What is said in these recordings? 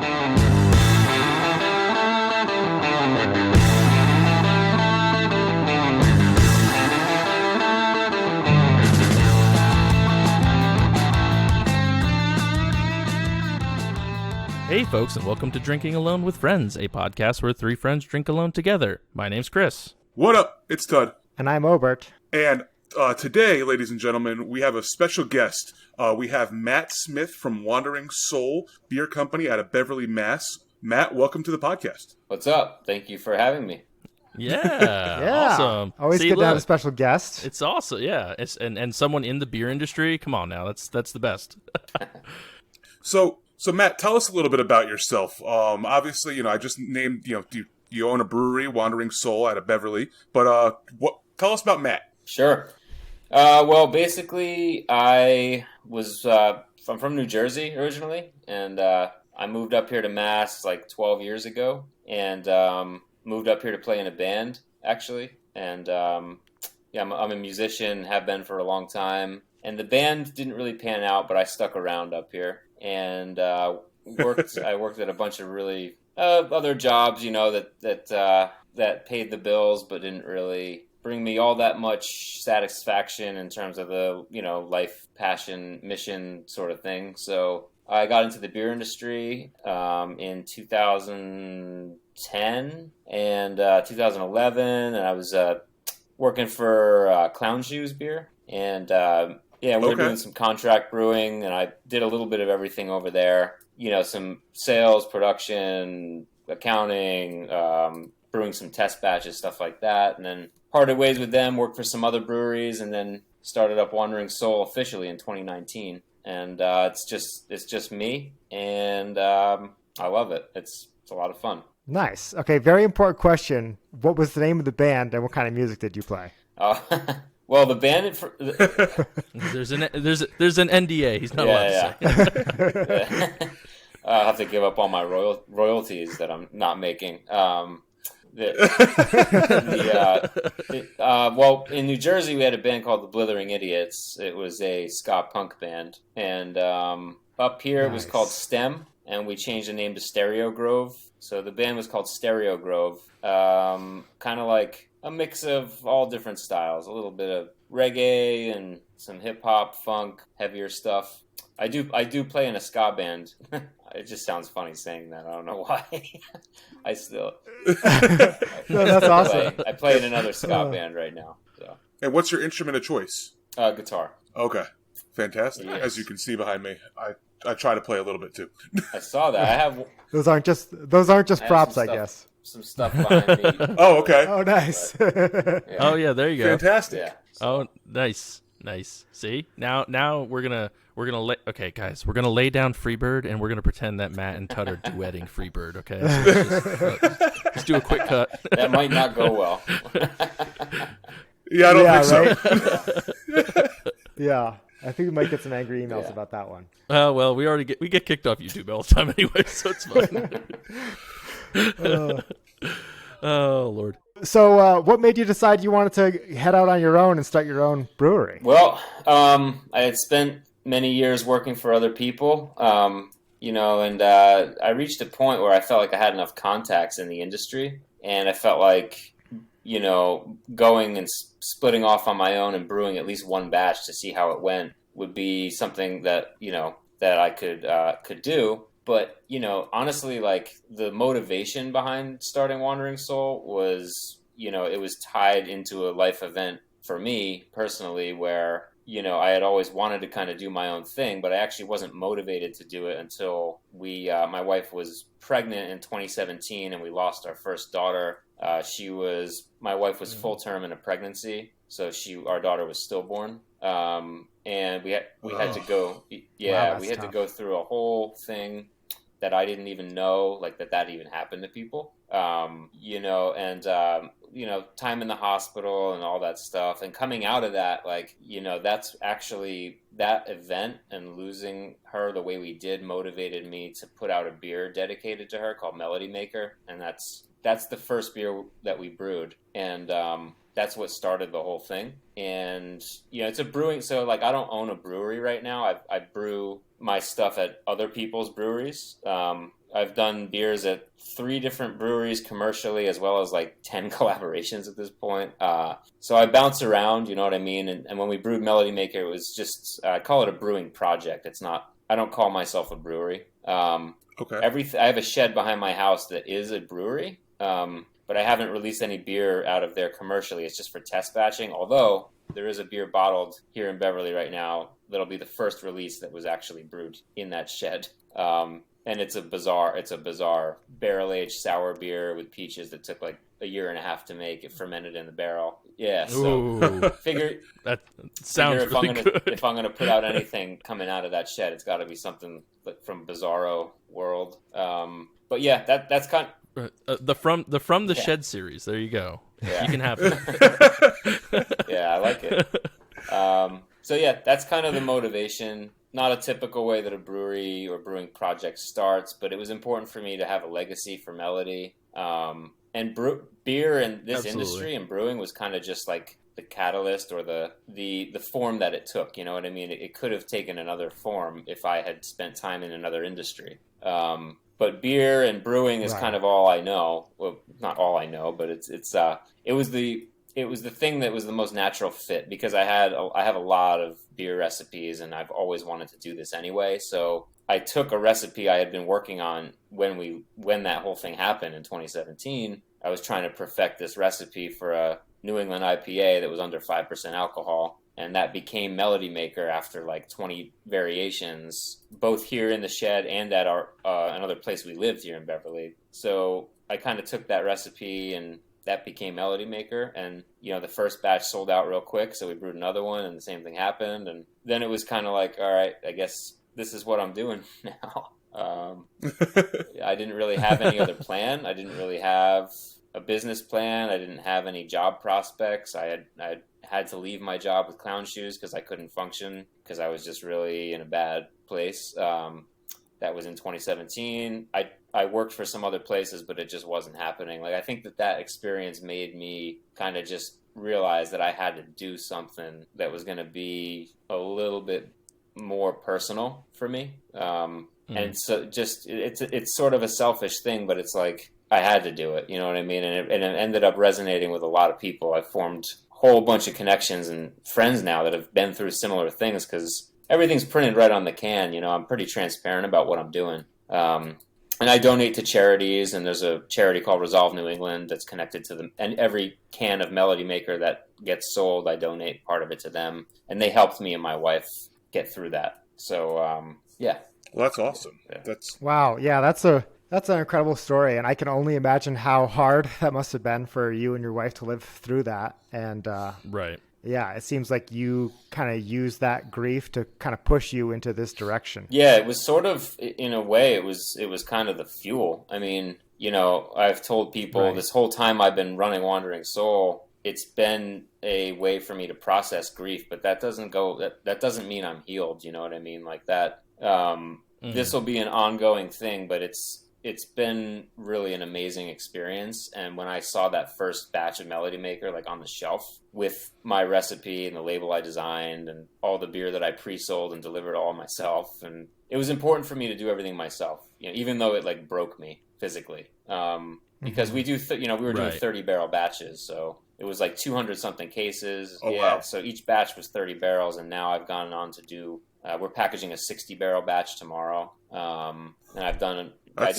Hey folks, and welcome to Drinking Alone with Friends, a podcast where three friends drink alone together. My name's Chris. What up? It's Todd. And I'm Obert. And today, ladies and gentlemen, we have a special guest. We have Matt Smith from Wandering Soul Beer Company out of Beverly, Mass. Matt, welcome to the podcast. What's up? Thank you for having me. Yeah, awesome. Always good to have a special guest. It's awesome, yeah. And someone in the beer industry. Come on now, that's the best. So Matt, tell us a little bit about yourself. Obviously, I just named, you own a brewery, Wandering Soul, out of Beverly. But tell us about Matt. Sure. Well, basically, I'm from New Jersey originally, and I moved up here to Mass like 12 years ago, and moved up here to play in a band, actually. And I'm a musician, have been for a long time. And the band didn't really pan out, but I stuck around up here. And I worked at a bunch of really other jobs, that paid the bills, but didn't really bring me all that much satisfaction in terms of the life, passion, mission sort of thing. So I got into the beer industry in 2010 and 2011, and I was working for Clown Shoes Beer, and we were doing some contract brewing, and I did a little bit of everything over there. Some sales, production, accounting, brewing some test batches, stuff like that. And then parted ways with them, worked for some other breweries, and then started up Wandering Soul officially in 2019. And it's just me, and I love it. It's a lot of fun. Nice. Okay, very important question. What was the name of the band, and what kind of music did you play? Well, the band... There's an NDA. He's not allowed to say. I'll have to give up all my royalties that I'm not making. Well, in New Jersey, we had a band called the Blithering Idiots. It was a ska punk band. And up here, It was called STEM, and we changed the name to Stereo Grove. So the band was called Stereo Grove. Kind of like a mix of all different styles, a little bit of reggae and some hip hop, funk, heavier stuff. I do play in a ska band. It just sounds funny saying that. I don't know why. I still. No, that's awesome. I play in another ska band right now. So. And what's your instrument of choice? Guitar. Okay, fantastic. Yes. As you can see behind me, I try to play a little bit too. I saw that. I have. Those aren't just props, I guess. Some stuff behind me. Oh, okay. Oh, nice. Yeah. Oh yeah, there you go. Fantastic. Yeah. Oh, nice. See, now we're gonna okay, guys, we're gonna lay down Freebird, and we're gonna pretend that Matt and Tut are duetting Freebird. Okay, so just do a quick cut. That might not go well. Yeah, I don't think so. Yeah, I think we might get some angry emails about that one. Well, we get kicked off YouTube all the time anyway, so it's fine. Oh Lord. So what made you decide you wanted to head out on your own and start your own brewery? Well, I had spent many years working for other people, and I reached a point where I felt like I had enough contacts in the industry, and I felt like, going and splitting off on my own and brewing at least one batch to see how it went would be something that, that I could do. But, honestly, like the motivation behind starting Wandering Soul was, it was tied into a life event for me personally where, I had always wanted to kind of do my own thing, but I actually wasn't motivated to do it until my wife was pregnant in 2017 and we lost our first daughter. My wife was full term in a pregnancy. So our daughter was stillborn. And we had to go, to go through a whole thing that I didn't even know, like that even happened to people, time in the hospital and all that stuff. And coming out of that, that's actually that event and losing her the way we did motivated me to put out a beer dedicated to her called Melody Maker. And that's the first beer that we brewed. And, that's what started the whole thing. And, it's a brewing. So I don't own a brewery right now. I brew my stuff at other people's breweries. I've done beers at 3 different breweries commercially, as well as like 10 collaborations at this point. So I bounce around, you know what I mean? And when we brewed Melody Maker, it was just, I call it a brewing project. It's not, I don't call myself a brewery. Okay. I have a shed behind my house that is a brewery, but I haven't released any beer out of there commercially. It's just for test batching, although there is a beer bottled here in Beverly right now that'll be the first release that was actually brewed in that shed. And it's a bizarre barrel-aged sour beer with peaches that took like a year and a half to make. It fermented in the barrel. Yeah, so figure that sounds if really good. If I'm gonna put out anything coming out of that shed, it's got to be something from Bizarro world. But yeah, that's kind of, the From the Yeah. Shed series. There you go. Yeah. You can have it. Yeah, I like it. So yeah, that's kind of the motivation. Not a typical way that a brewery or brewing project starts, but it was important for me to have a legacy for Melody. And beer in this Absolutely. industry and brewing was kind of just like the catalyst or the form that it took. You know what I mean? It could have taken another form if I had spent time in another industry. But beer and brewing is kind of all I know. Well, not all I know, but it was the thing that was the most natural fit because I have a lot of beer recipes and I've always wanted to do this anyway. So I took a recipe I had been working on when that whole thing happened in 2017. I was trying to perfect this recipe for a New England IPA that was under 5% alcohol. And that became Melody Maker after like 20 variations, both here in the shed and at our another place we lived here in Beverly. So I kind of took that recipe and that became Melody Maker. And, you know, the first batch sold out real quick. So we brewed another one and the same thing happened. And then it was kind of like, all right, I guess this is what I'm doing now. I didn't really have any other plan. I didn't really have a business plan. I didn't have any job prospects. I had to leave my job with Clown Shoes because I couldn't function because I was just really in a bad place. That was in 2017. I worked for some other places, but it just wasn't happening. Like I think that experience made me kind of just realize that I had to do something that was going to be a little bit more personal for me. And so just it's sort of a selfish thing, but it's like I had to do it. You know what I mean? And it ended up resonating with a lot of people. I formed a whole bunch of connections and friends now that have been through similar things because everything's printed right on the can. You know, I'm pretty transparent about what I'm doing. And I donate to charities, and there's a charity called Resolve New England that's connected to them. And every can of Melody Maker that gets sold, I donate part of it to them. And they helped me and my wife get through that. So, yeah. Well, that's awesome. Yeah. Wow. Yeah, that's an incredible story, and I can only imagine how hard that must have been for you and your wife to live through that. And Right. yeah, it seems like you kind of used that grief to kind of push you into this direction. Yeah, it was sort of, in a way, it was kind of the fuel. I mean, you know, I've told people this whole time I've been running Wandering Soul, it's been a way for me to process grief, but that doesn't mean I'm healed. You know what I mean? Like that. This will be an ongoing thing, but it's been really an amazing experience. And when I saw that first batch of Melody Maker, like on the shelf with my recipe and the label I designed and all the beer that I pre-sold and delivered all myself. And it was important for me to do everything myself, you know, even though it like broke me physically. Because we do, we were doing 30 barrel batches. So it was like 200 something cases. Oh, yeah. wow. So each batch was 30 barrels. And now I've gone on to do, we're packaging a 60 barrel batch tomorrow. And I did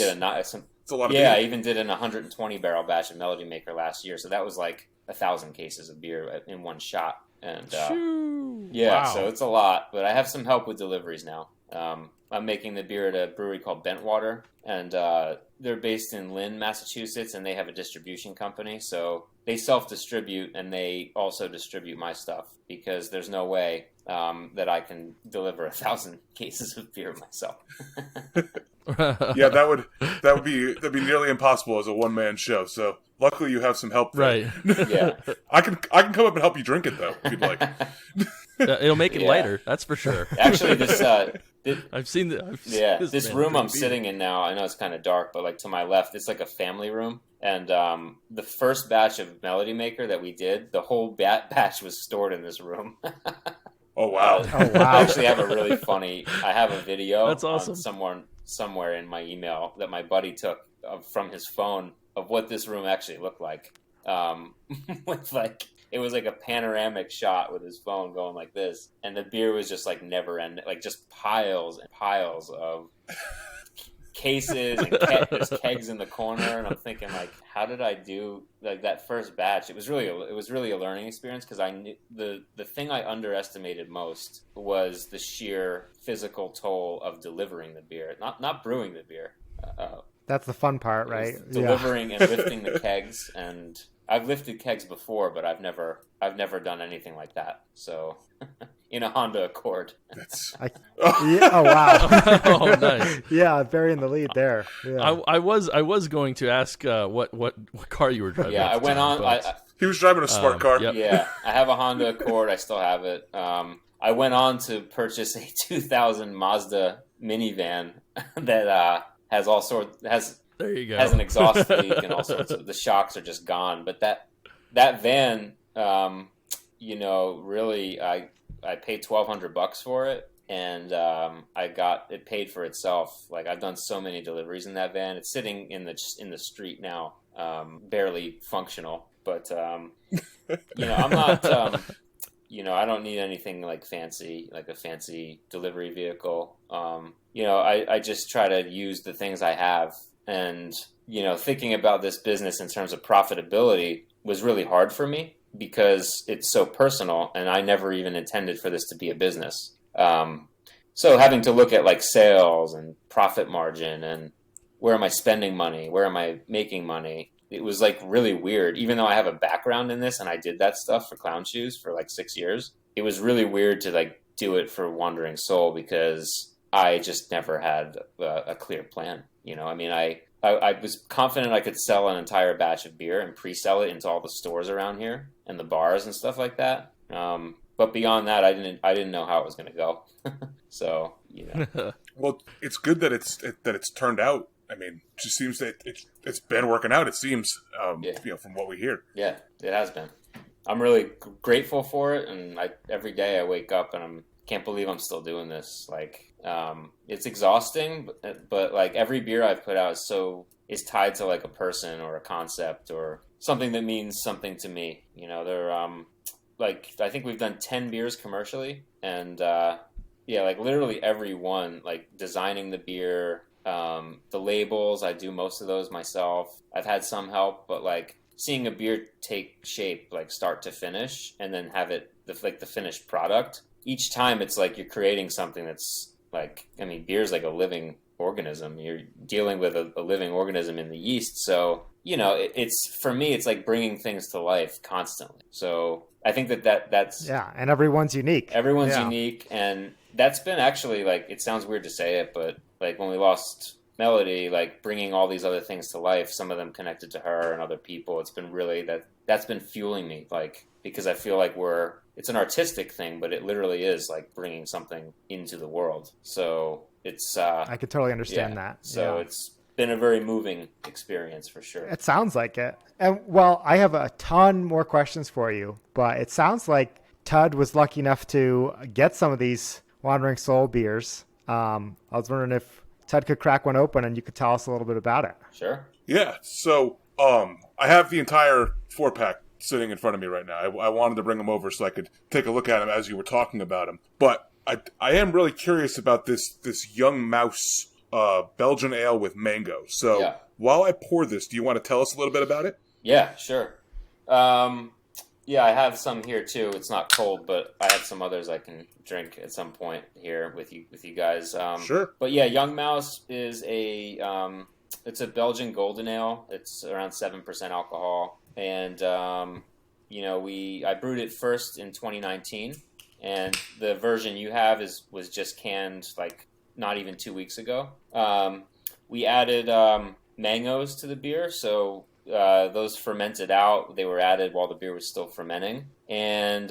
It's a lot of I beer. even did an 120 barrel batch of Melody Maker last year. So that was like 1,000 cases of beer in one shot. And Wow. so it's a lot, but I have some help with deliveries now. I'm making the beer at a brewery called Bentwater, and they're based in Lynn, Massachusetts, and they have a distribution company. So they self-distribute, and they also distribute my stuff because there's no way that I can deliver 1,000 cases of beer myself. Yeah, that'd be nearly impossible as a one-man show. So luckily you have some help there. Right. Yeah. I can come up and help you drink it though, if you'd like. It'll make it Yeah. lighter. That's for sure. Actually, this I've seen this man room drink I'm beer. sitting in now, I know it's kind of dark, but like to my left, it's like a family room. And the first batch of Melody Maker that we did, the whole batch was stored in this room. Oh wow! Oh, wow. I actually have I have a video That's awesome. on somewhere in my email that my buddy took from his phone of what this room actually looked like. With like, it was like a panoramic shot with his phone going like this, and the beer was just like never ending, like just piles and piles of cases and there's kegs in the corner, and I'm thinking like, how did I do like that first batch? It was really a learning experience, because I knew the thing I underestimated most was the sheer physical toll of delivering the beer, not brewing the beer. That's the fun part, right? Delivering and lifting the kegs, and I've lifted kegs before, but I've never done anything like that. So in a Honda Accord. Oh wow! Oh, nice. Yeah, burying the lead there. Yeah. I was going to ask what car you were driving. Yeah, at I the went time, on. but- He was driving a smart car. Yep. Yeah, I have a Honda Accord. I still have it. I went on to purchase a 2000 Mazda minivan that has all sorts There you go. has an exhaust leak and all sorts of, the shocks are just gone. But that van, really, I paid $1,200 for it, and I got it paid for itself. Like, I've done so many deliveries in that van. It's sitting in the street now, barely functional. But I'm not. I don't need anything like fancy, like a fancy delivery vehicle. I just try to use the things I have. And, thinking about this business in terms of profitability was really hard for me, because it's so personal, and I never even intended for this to be a business. So having to look at like sales and profit margin and where am I spending money? Where am I making money? It was like really weird. Even though I have a background in this and I did that stuff for Clown Shoes for like 6 years, it was really weird to like do it for Wandering Soul, because I just never had a clear plan. I was confident I could sell an entire batch of beer and pre-sell it into all the stores around here and the bars and stuff like that. But beyond that, I didn't know how it was going to go. So, Well, it's good that it's turned out. I mean, it just seems that it's been working out. It seems, from what we hear. Yeah, it has been. I'm really grateful for it, and every day I wake up and can't believe I'm still doing this. Like, it's exhausting, but like every beer I've put out is tied to like a person or a concept or something that means something to me. They're I think we've done 10 beers commercially, and like literally every one, like designing the beer, the labels, I do most of those myself. I've had some help, but like seeing a beer take shape, like start to finish, and then have it the finished product. Each time it's like you're creating something that's like, beer's like a living organism. You're dealing with a living organism in the yeast. So, it's for me, it's like bringing things to life constantly. So I think that's... Yeah, and everyone's unique. Everyone's unique, and that's been actually, like, it sounds weird to say it, but like when we lost Melody, like bringing all these other things to life, some of them connected to her and other people, it's been really that's been fueling me, like, because I feel like it's an artistic thing, but it literally is like bringing something into the world. So it's I could totally understand that. So it's been a very moving experience for sure. It sounds like it. And well, I have a ton more questions for you, but it sounds like Tud was lucky enough to get some of these Wandering Soul beers. I was wondering if Tud could crack one open and you could tell us a little bit about it. Sure. Yeah. So I have the entire 4-pack sitting in front of me right now. I wanted to bring them over so I could take a look at them as you were talking about them. But I am really curious about this Young Mouse Belgian ale with mango. So while I pour this, do you want to tell us a little bit about it? Yeah, sure. I have some here too. It's not cold, but I have some others I can drink at some point here with you guys. Sure. But yeah, Young Mouse is it's a Belgian golden ale. It's around 7% alcohol, and I brewed it first in 2019, and the version you have was just canned like not even 2 weeks ago. We added mangoes to the beer, so those fermented out. They were added while the beer was still fermenting, and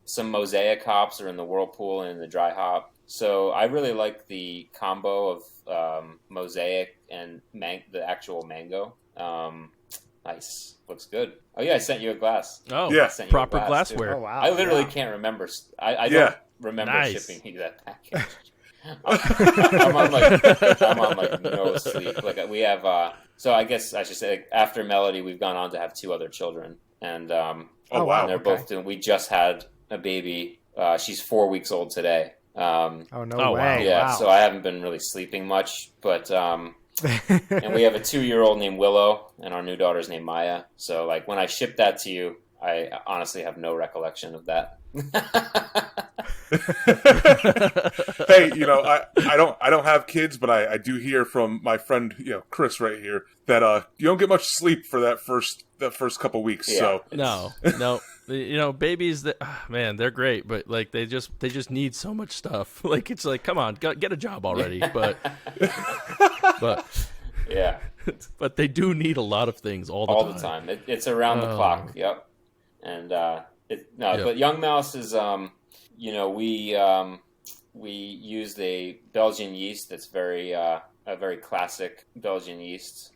some mosaic hops are in the whirlpool and in the dry hop. So I really like the combo of mosaic and the actual mango. Nice. Looks good. Oh yeah, I sent you a glass. Oh, Yeah. I sent you a proper glass, glassware. Oh wow! I literally yeah. can't remember. I Yeah. don't remember Nice. shipping you that package. I'm on like no sleep. Like we have. So I guess I should say like, after Melody, we've gone on to have 2 other children, and Oh, wow. and they're okay. both doing. We just had a baby. She's 4 weeks old today. Oh no Oh, wow. way! Yeah, Wow. so I haven't been really sleeping much, but and we have a 2-year-old named Willow, and our new daughter's named Maya. So like when I shipped that to you, I honestly have no recollection of that. Hey, I don't have kids, but I do hear from my friend, Chris right here, that you don't get much sleep for that first couple weeks. Yeah. So No. Babies, man, they're great, but like they just need so much stuff. Like it's like, come on, get a job already. But Yeah, but they do need a lot we need things all the time. It's around the Oh. clock. Yep. And Yep. but Young Mouse is we used a Belgian yeast that's very a very classic Belgian yeast,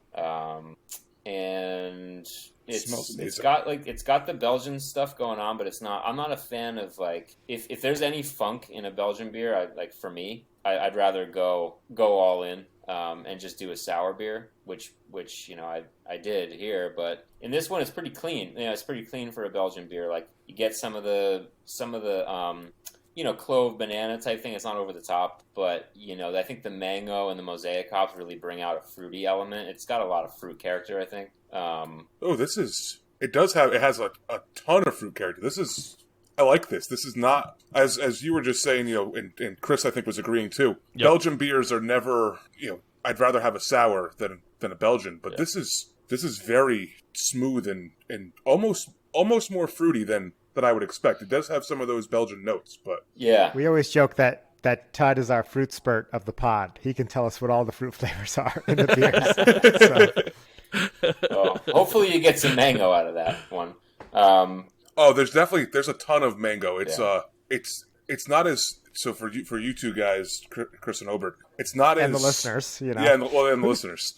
and Smells it's amazing. it's got the Belgian stuff going on, but it's not. I'm not a fan of like if there's any funk in a Belgian beer, for me, I'd rather go all in. And just do a sour beer, which I did here, but in this one it's pretty clean. It's pretty clean for a Belgian beer. Like you get some of the clove banana type thing. It's not over the top, but I think the mango and the mosaic hops really bring out a fruity element. It's got a lot of fruit character, I think. It has a ton of fruit character. I like this. This is not, as you were just saying, and Chris I think was agreeing too. Yep. Belgian beers are never, I'd rather have a sour than a Belgian, but Yeah. this is very smooth and almost more fruity than I would expect. It does have some of those Belgian notes, but Yeah. We always joke that Todd is our fruit spurt of the pod. He can tell us what all the fruit flavors are in the beers. Well, hopefully you get some mango out of that one. oh, there's a ton of mango. It's Yeah. it's not as so for you two guys, Chris and Obert. It's not And as the listeners, Yeah, and the listeners.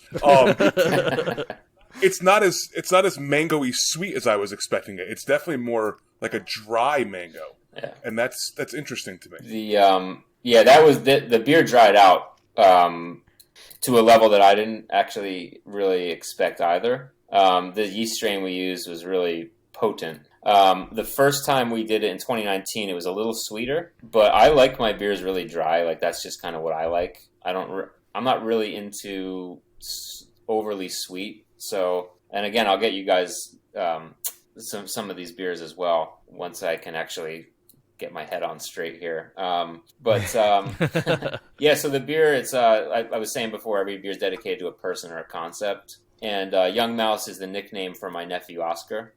It's not as mango-y sweet as I was expecting it. It's definitely more like a dry mango, Yeah. and that's interesting to me. The beer dried out to a level that I didn't actually really expect either. The yeast strain we used was really potent. The first time we did it in 2019, it was a little sweeter, but I like my beers really dry. Like that's just kind of what I like. I'm not really into overly sweet. So, and again, I'll get you guys some of these beers as well once I can actually get my head on straight here. Yeah, so the beer, it's I was saying before, every beer is dedicated to a person or a concept. And Young Mouse is the nickname for my nephew, Oscar.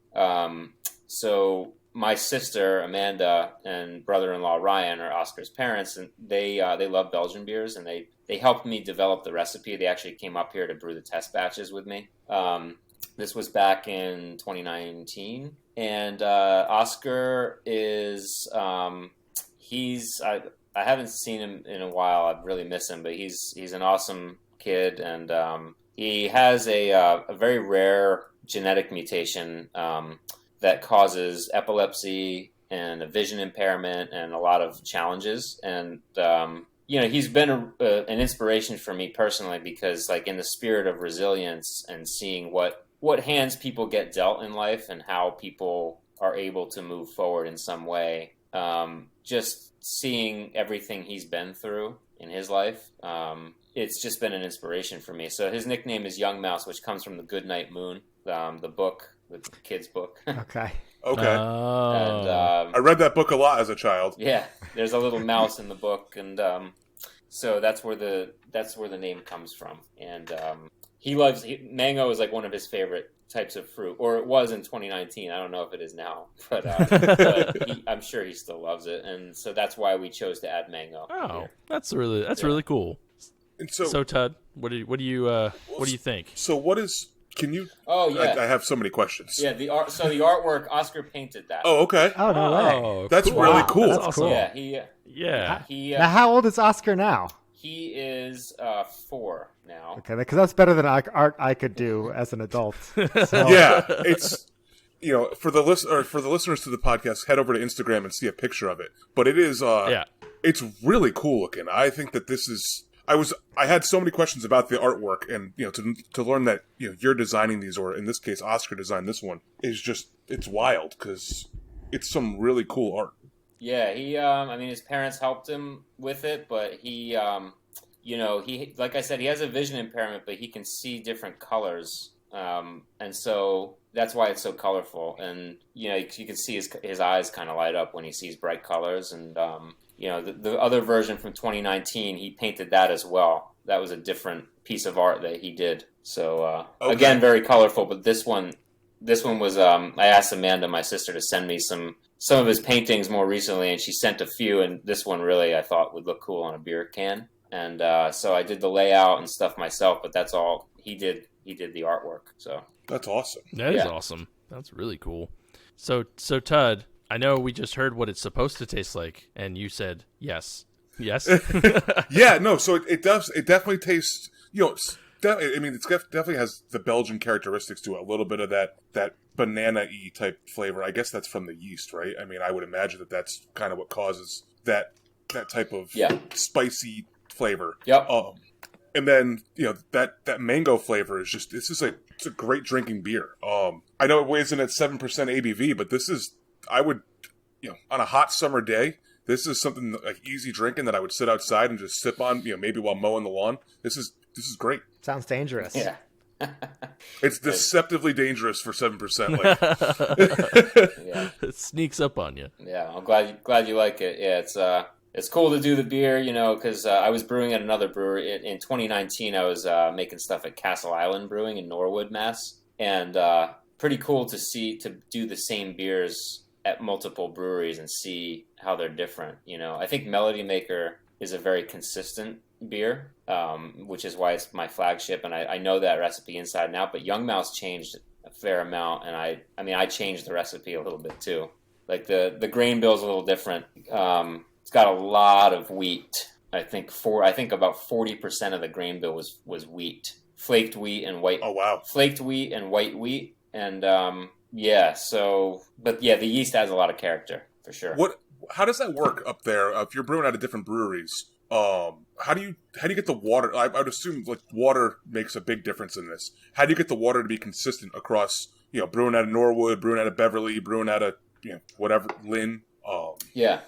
So my sister, Amanda, and brother-in-law, Ryan, are Oscar's parents, and they love Belgian beers, and they helped me develop the recipe. They actually came up here to brew the test batches with me. This was back in 2019. And Oscar is, I haven't seen him in a while. I really miss him, but he's an awesome kid, and he has a very rare genetic mutation that causes epilepsy and a vision impairment and a lot of challenges. And he's been an inspiration for me personally because, like, in the spirit of resilience and seeing what hands people get dealt in life and how people are able to move forward in some way, just seeing everything he's been through in his life, it's just been an inspiration for me. So his nickname is Young Mouse, which comes from the Goodnight Moon, the book, the kid's book. Okay. Okay, And I read that book a lot as a child. yeah, there's a little mouse in the book, and so that's where the name comes from. And mango is like one of his favorite types of fruit, or it was in 2019. I don't know if it is now, but I'm sure he still loves it, and so that's why we chose to add mango. Oh, here. that's really cool. And So Todd, what do you think? So what is? Can you? Oh yeah, I have so many questions. yeah. The artwork, Oscar painted that. Oh, okay. Oh, no way. Oh, That's cool. really Wow, cool. That's That's awesome. cool. Yeah, Yeah. he Now, how old is Oscar now? He is 4 now. Okay, because that's better than art I could do as an adult. So. Yeah, it's for the listeners to the podcast, head over to Instagram and see a picture of it. But it is it's really cool looking. I think that this is. I had so many questions about the artwork, and to learn that you're designing these, or in this case Oscar designed this one, is just it's wild because it's some really cool art. Yeah, he his parents helped him with it, but he he, like I said, he has a vision impairment, but he can see different colors, and so that's why it's so colorful. And you can see his eyes kind of light up when he sees bright colors. And the other version from 2019, he painted that as well. That was a different piece of art that he did. So again, very colorful. But this one was I asked Amanda, my sister, to send me some of his paintings more recently, and she sent a few. And this one really I thought would look cool on a beer can. And so I did the layout and stuff myself, but that's all he did. He did the artwork. So that's awesome. That is awesome. That's really cool. So Todd, I know we just heard what it's supposed to taste like, and you said yes. Yeah, no. So it does. It definitely tastes. It definitely has the Belgian characteristics to it. A little bit of that banana-y type flavor. I guess that's from the yeast, right? I mean, I would imagine that that's kind of what causes that type of spicy flavor. Yep. And then that mango flavor is just it's a great drinking beer. I know it weighs in at 7% ABV, but this is I would on a hot summer day, this is something like easy drinking that I would sit outside and just sip on. Maybe while mowing the lawn. This is great. Sounds dangerous. Yeah. It's deceptively dangerous for 7%. Yeah. It sneaks up on you. Yeah, I'm glad you like it. Yeah, it's cool to do the beer, because I was brewing at another brewery in 2019. I was making stuff at Castle Island Brewing in Norwood, Mass, and pretty cool to do the same beers at multiple breweries and see how they're different. I think Melody Maker is a very consistent beer, which is why it's my flagship, and I know that recipe inside and out. But Young Mouse changed a fair amount, and I changed the recipe a little bit too. Like the grain bill is a little different. It's got a lot of wheat. I think about 40% of the grain bill was wheat, flaked wheat and white. Oh wow! Flaked wheat and white wheat, and the yeast adds a lot of character for sure. How does that work up there? If you're brewing out of different breweries, how do you get the water? I would assume like water makes a big difference in this. How do you get the water to be consistent across? Brewing out of Norwood, brewing out of Beverly, brewing out of whatever Lynn. Yeah.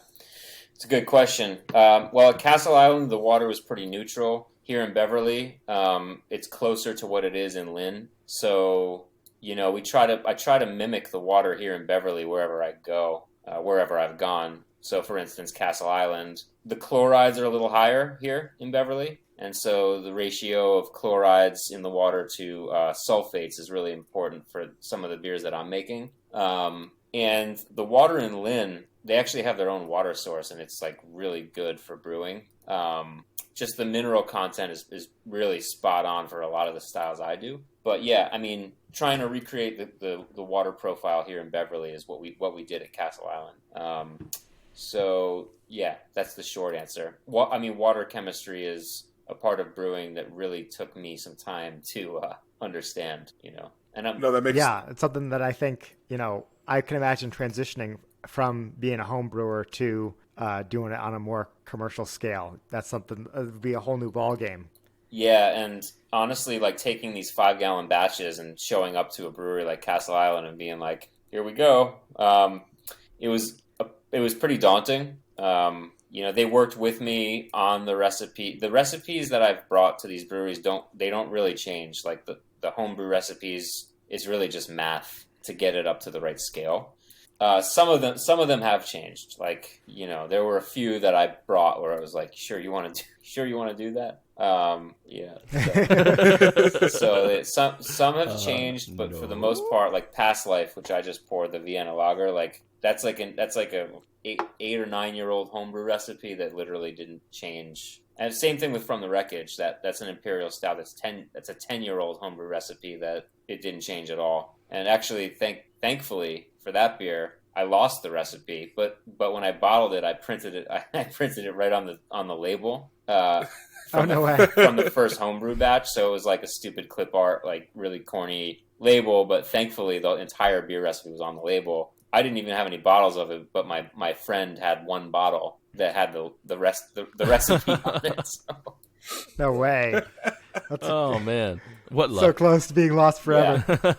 It's a good question. Well, at Castle Island, the water was pretty neutral. Here in Beverly, it's closer to what it is in Lynn. So, I try to mimic the water here in Beverly wherever I go, wherever I've gone. So, for instance, Castle Island, the chlorides are a little higher here in Beverly. And so the ratio of chlorides in the water to sulfates is really important for some of the beers that I'm making. And the water in Lynn, they actually have their own water source, and it's like really good for brewing. Just the mineral content is really spot on for a lot of the styles I do. But yeah, trying to recreate the water profile here in Beverly is what we did at Castle Island. So yeah, that's the short answer. Water chemistry is a part of brewing that really took me some time to understand. And it's something that I think I can imagine transitioning from being a home brewer to doing it on a more commercial scale. That's something that would be a whole new ball game. Yeah, and honestly, like taking these 5-gallon batches and showing up to a brewery like Castle Island and being like, "Here we go," it was pretty daunting. They worked with me on the recipe. The recipes that I've brought to these breweries don't really change. Like the homebrew recipes, it's really just math to get it up to the right scale. Some of them have changed. Like, there were a few that I brought where I was like, sure you want to do that? Yeah. So some have changed, but for the most part, like Past Life, which I just poured the Vienna Lager, like that's like a 8 or 9 year old homebrew recipe that literally didn't change. And same thing with From the Wreckage. That's an imperial stout. That's a 10-year-old homebrew recipe that it didn't change at all. And actually, thankfully for that beer, I lost the recipe. But when I bottled it, I printed it right on the label. Oh, no way. From the first homebrew batch. So it was like a stupid clip art, like really corny label. But thankfully, the entire beer recipe was on the label. I didn't even have any bottles of it, but my friend had one bottle that had the recipe on it. So. No way. Oh man, what luck! So close to being lost forever. Yeah.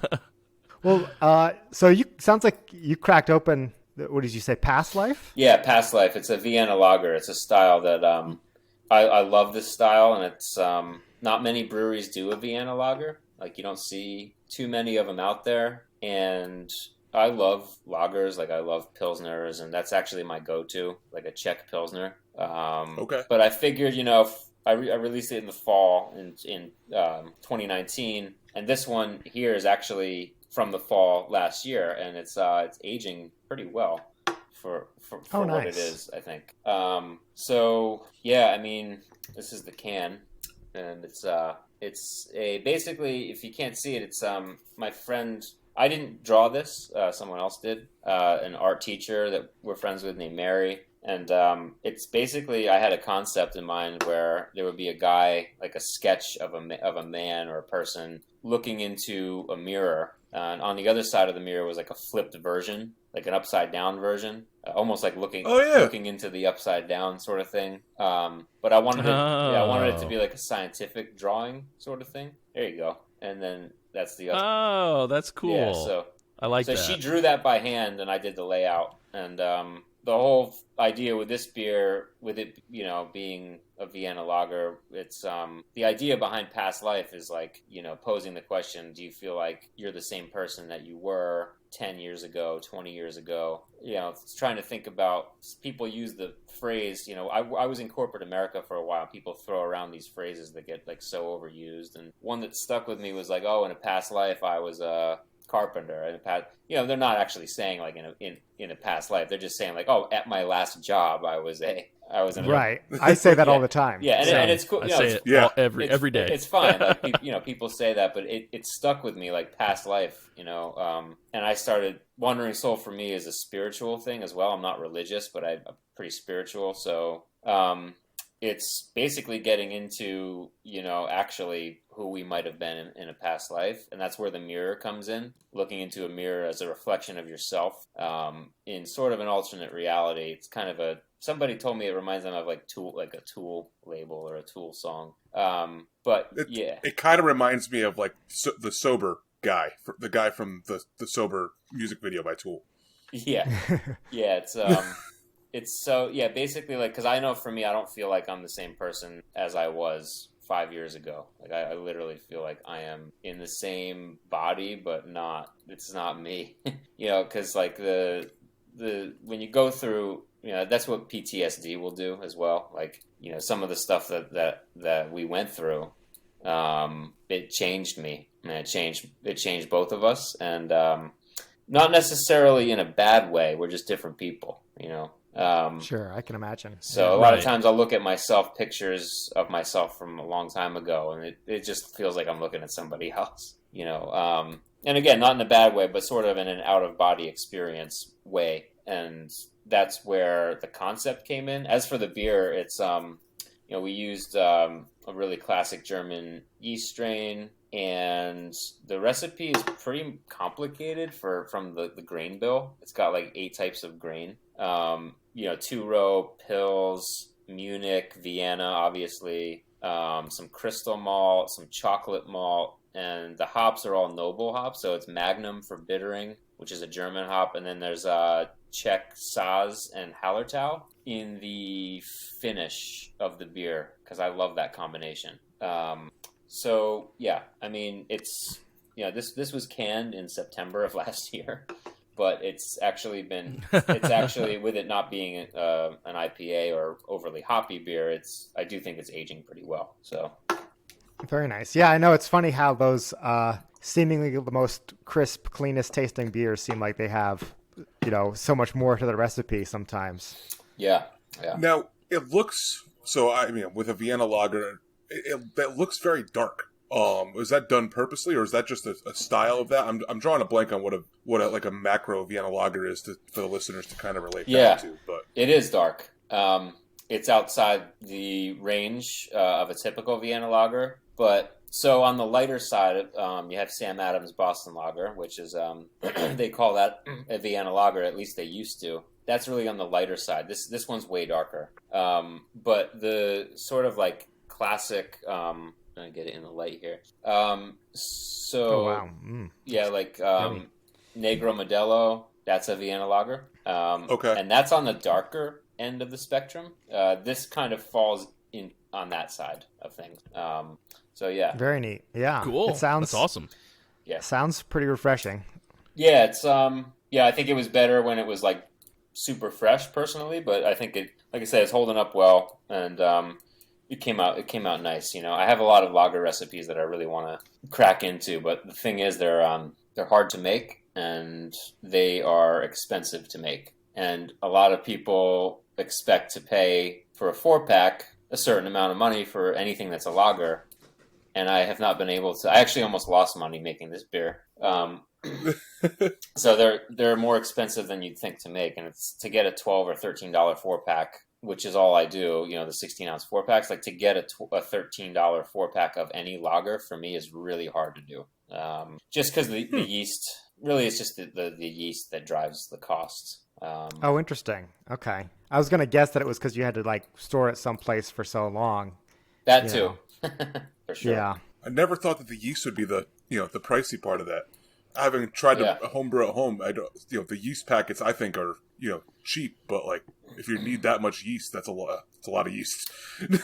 Well, so sounds like you cracked open. What did you say? Past Life? Yeah, Past Life. It's a Vienna lager. It's a style that I love this style, and it's not many breweries do a Vienna lager. Like you don't see too many of them out there, and I love lagers. Like I love pilsners, and that's actually my go-to, like a Czech pilsner. Okay. But I figured, I released it in the fall in 2019, and this one here is actually from the fall last year, and it's aging pretty well for nice. what it is, I think. So yeah, I mean, this is the can, and it's basically, if you can't see it, it's my friend. I didn't draw this. Someone else did. An art teacher that we're friends with named Mary. And it's basically, I had a concept in mind where there would be a guy, like a sketch of a man or a person looking into a mirror. And on the other side of the mirror was like a flipped version, like an upside down version, almost like looking into the upside down sort of thing. But I wanted it to be like a scientific drawing sort of thing. There you go. And then that's the other. Oh, that's cool. Yeah, so I like that. So she drew that by hand, and I did the layout. And the whole idea with this beer, with it, being a Vienna lager, it's the idea behind Past Life is like, posing the question: do you feel like you're the same person that you were 10 years ago, 20 years ago? It's trying to think about, people use the phrase, I was in corporate America for a while. People throw around these phrases that get like so overused, and one that stuck with me was like, oh, in a past life I was a carpenter. In a past, they're not actually saying like in a past life. They're just saying like, oh, at my last job I was in right. I say that all the time. Yeah, and it's cool. I say it every day. It's fine. Like, people say that, but it stuck with me, like past life. And I started, Wandering Soul for me is a spiritual thing as well. I'm not religious, but I'm pretty spiritual. So it's basically getting into, actually who we might have been in a past life. And that's where the mirror comes in, looking into a mirror as a reflection of yourself in sort of an alternate reality. It's kind of somebody told me it reminds them of like a Tool label or a Tool song. But it kind of reminds me of like the Sober guy, the guy from the Sober music video by Tool. Yeah. Yeah. It's so, yeah, basically, like, because I know for me, I don't feel like I'm the same person as I was 5 years ago. Like, I literally feel like I am in the same body, but it's not me. Because, like, when you go through, that's what PTSD will do as well. Like, some of the stuff that we went through, it changed me. And it changed both of us. And not necessarily in a bad way. We're just different people, Sure, I can imagine. So a lot of times I'll look at pictures of myself from a long time ago, and it just feels like I'm looking at somebody else, and again, not in a bad way, but sort of in an out-of-body experience way. And that's where the concept came in. As for the beer, it's, we used a really classic German yeast strain, and the recipe is pretty complicated from the grain bill. It's got like 8 types of grain. 2-row, Pils, Munich, Vienna, obviously, some crystal malt, some chocolate malt, and the hops are all noble hops. So it's Magnum for bittering, which is a German hop, and then there's Czech Saz and Hallertau in the finish of the beer, because I love that combination. So yeah, I mean, it's this was canned in September of last year. But it's actually with it not being an IPA or overly hoppy beer, I do think it's aging pretty well. So very nice. Yeah, I know. It's funny how those seemingly the most crisp, cleanest tasting beers seem like they have, so much more to the recipe sometimes. Yeah. Now it looks so. I mean, with a Vienna lager, that looks very dark. Was that done purposely, or is that just a style of that? I'm drawing a blank on what a macro Vienna lager is for the listeners to kind of relate back to. But it is dark. it's outside the range of a typical Vienna lager. But so on the lighter side, you have Sam Adams Boston Lager, which is they call that a Vienna lager. At least they used to. That's really on the lighter side. This one's way darker. But the sort of like classic. I'm gonna get it in the light here. Yeah, like Negro Modelo. That's a Vienna lager. Okay. And that's on the darker end of the spectrum. This kind of falls in on that side of things. So yeah, Very neat. Yeah, Cool. It sounds That's awesome. yeah, Sounds pretty refreshing. yeah. It's yeah. I think it was better when it was like super fresh, personally. But I think it, like I said, it's holding up well, and it came out nice. You know, I have a lot of lager recipes that I really want to crack into, but the thing is, they're hard to make and they are expensive to make, and a lot of people expect to pay for a 4-pack a certain amount of money for anything that's a lager, and I have not been able to. I actually almost lost money making this beer. So they're more expensive than you'd think to make, and it's to get a $12 or $13 4-pack, which is all I do. You know, the 16-ounce 4-packs. Like to get a $13 4-pack of any lager for me is really hard to do. Just because the yeast, really, it's just the yeast that drives the cost. Oh, interesting. Okay, I was gonna guess that it was because you had to like store it someplace for so long. That too, for sure. Yeah. I never thought that the yeast would be the the pricey part of that. Having tried to homebrew at home, I don't. The yeast packets I think are cheap, but like if you need that much yeast, that's a lot. It's a lot of yeast.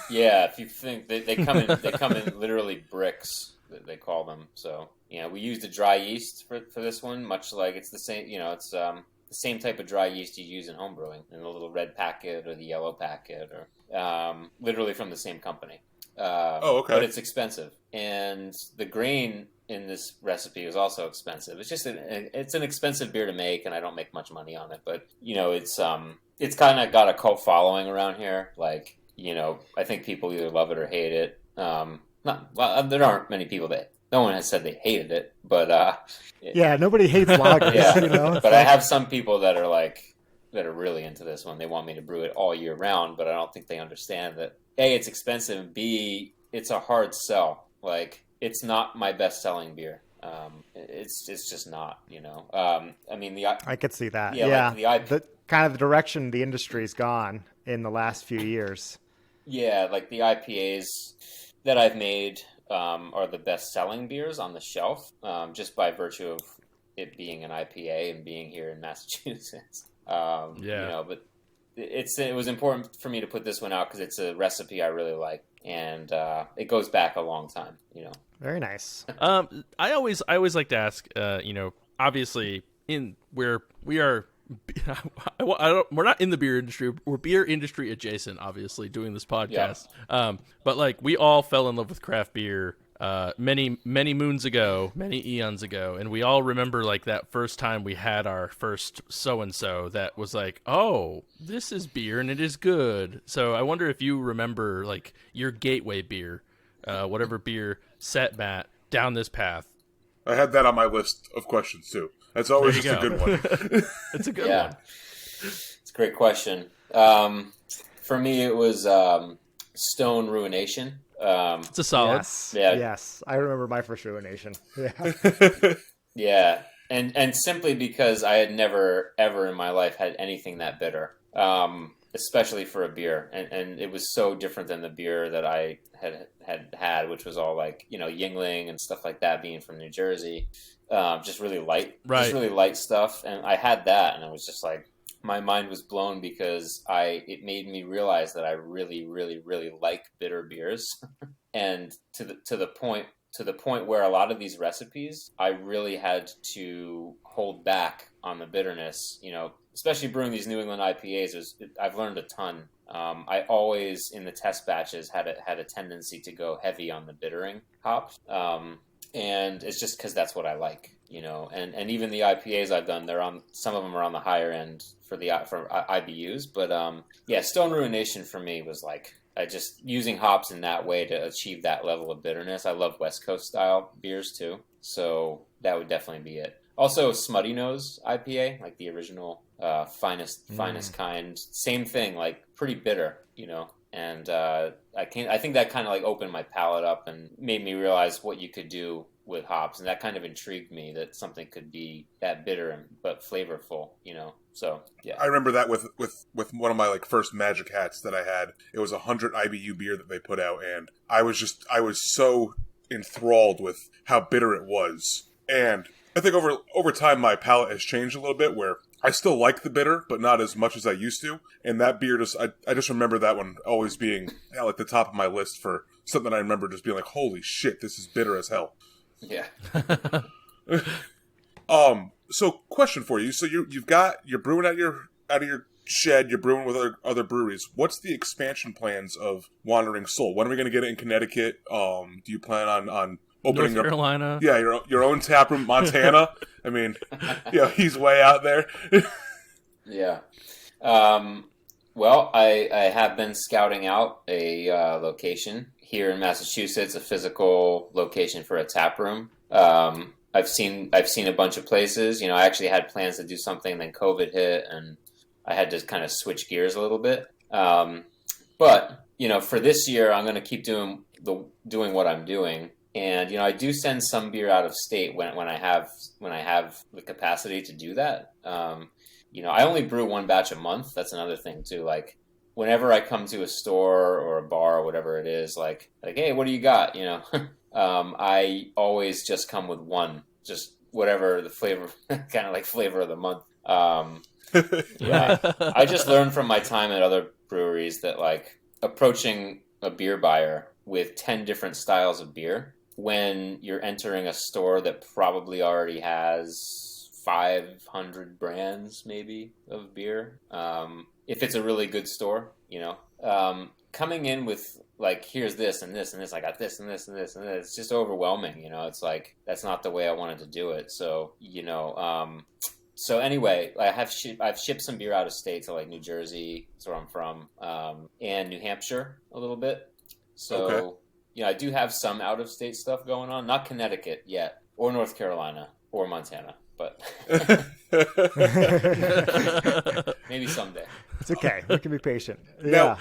Yeah, if you think they come in literally bricks. They call them. So we used a dry yeast for this one, much like it's the same. It's the same type of dry yeast you use in homebrewing, in the little red packet or the yellow packet, or literally from the same company. Okay. But it's expensive, and the grain in this recipe is also expensive. It's just it's an expensive beer to make, and I don't make much money on it. But it's kind of got a cult following around here. Like I think people either love it or hate it. There aren't many people that. No one has said they hated it, but yeah, nobody hates lagers. Yeah. But I have some people that are really into this one. They want me to brew it all year round, but I don't think they understand that A, it's expensive, and B, it's a hard sell. Like it's not my best selling beer. It's just not. I mean I could see that. Yeah. Like the kind of the direction the industry's gone in the last few years. Yeah, like the IPAs that I've made are the best-selling beers on the shelf, just by virtue of it being an IPA and being here in Massachusetts. But it was important for me to put this one out because it's a recipe I really like, and it goes back a long time. Very nice. I always like to ask. Obviously, we are. We're not in the beer industry. We're beer industry adjacent, obviously, doing this podcast. Yeah. But like we all fell in love with craft beer many moons ago, many eons ago, and we all remember like that first time we had our first so-and-so that was like, oh, this is beer and it is good. So I wonder if you remember like your gateway beer, whatever beer set Matt down this path. I had that on my list of questions too. That's always just a good one. It's a good one. It's a great question. For me, it was Stone Ruination. It's a solid. Yes. Yeah. Yes. I remember my first Ruination. Yeah. Yeah. And simply because I had never, ever in my life had anything that bitter, especially for a beer. And it was so different than the beer that I had, which was all like, Yingling and stuff like that, being from New Jersey. Just really light, just really light stuff. And I had that, and I was just like, my mind was blown because it made me realize that I really, really, really like bitter beers. And to the point where a lot of these recipes, I really had to hold back on the bitterness, especially brewing these New England IPAs. I've learned a ton. I always, in the test batches, had a tendency to go heavy on the bittering hops. And it's just because that's what I like, and even the IPAs I've done, some of them are on the higher end for IBUs, but Stone Ruination for me was like, I just using hops in that way to achieve that level of bitterness. I love West Coast style beers too, so that would definitely be it. Also, Smutty Nose IPA, like the original finest kind. Same thing, like pretty bitter, you know. And I think that kind of like opened my palate up and made me realize what you could do with hops, and that kind of intrigued me that something could be that bitter but flavorful, you know. So yeah, I remember that with one of my like first Magic hats that I had. It was 100 IBU beer that they put out, and I was so enthralled with how bitter it was. And I think over time my palate has changed a little bit, where I still like the bitter, but not as much as I used to. And that beer I just remember that one always being at like the top of my list for something I remember just being like, holy shit, this is bitter as hell. yeah. So question for you. So you're brewing out of your shed, you're brewing with other breweries. What's the expansion plans of Wandering Soul? When are we going to get it in Connecticut? Do you plan on opening North Carolina? your own tap room, Montana? I mean, he's way out there. Yeah. Well, I have been scouting out a location here in Massachusetts, a physical location for a tap room. I've seen a bunch of places. You know, I actually had plans to do something, then COVID hit, and I had to kind of switch gears a little bit. But you know, for this year, I'm going to keep doing what I'm doing. And you know, I do send some beer out of state when I have the capacity to do that. You know, I only brew one batch a month. That's another thing too. Like, whenever I come to a store or a bar or whatever it is, like, hey, what do you got? You know, I always just come with one, just whatever the flavor, kind of like flavor of the month. Yeah, I just learned from my time at other breweries that like approaching a beer buyer with 10 different styles of beer when you're entering a store that probably already has 500 brands maybe of beer. If it's a really good store, you know, coming in with like, here's this and this and this, I got this and this and this and this, it's just overwhelming, you know. It's like, that's not the way I wanted to do it. So, you know, so anyway, I've shipped some beer out of state to like New Jersey, that's where I'm from, and New Hampshire a little bit. So, Okay. You know, I do have some out of state stuff going on, not Connecticut yet, or North Carolina, or Montana, but maybe someday. It's okay. We can be patient. Yeah.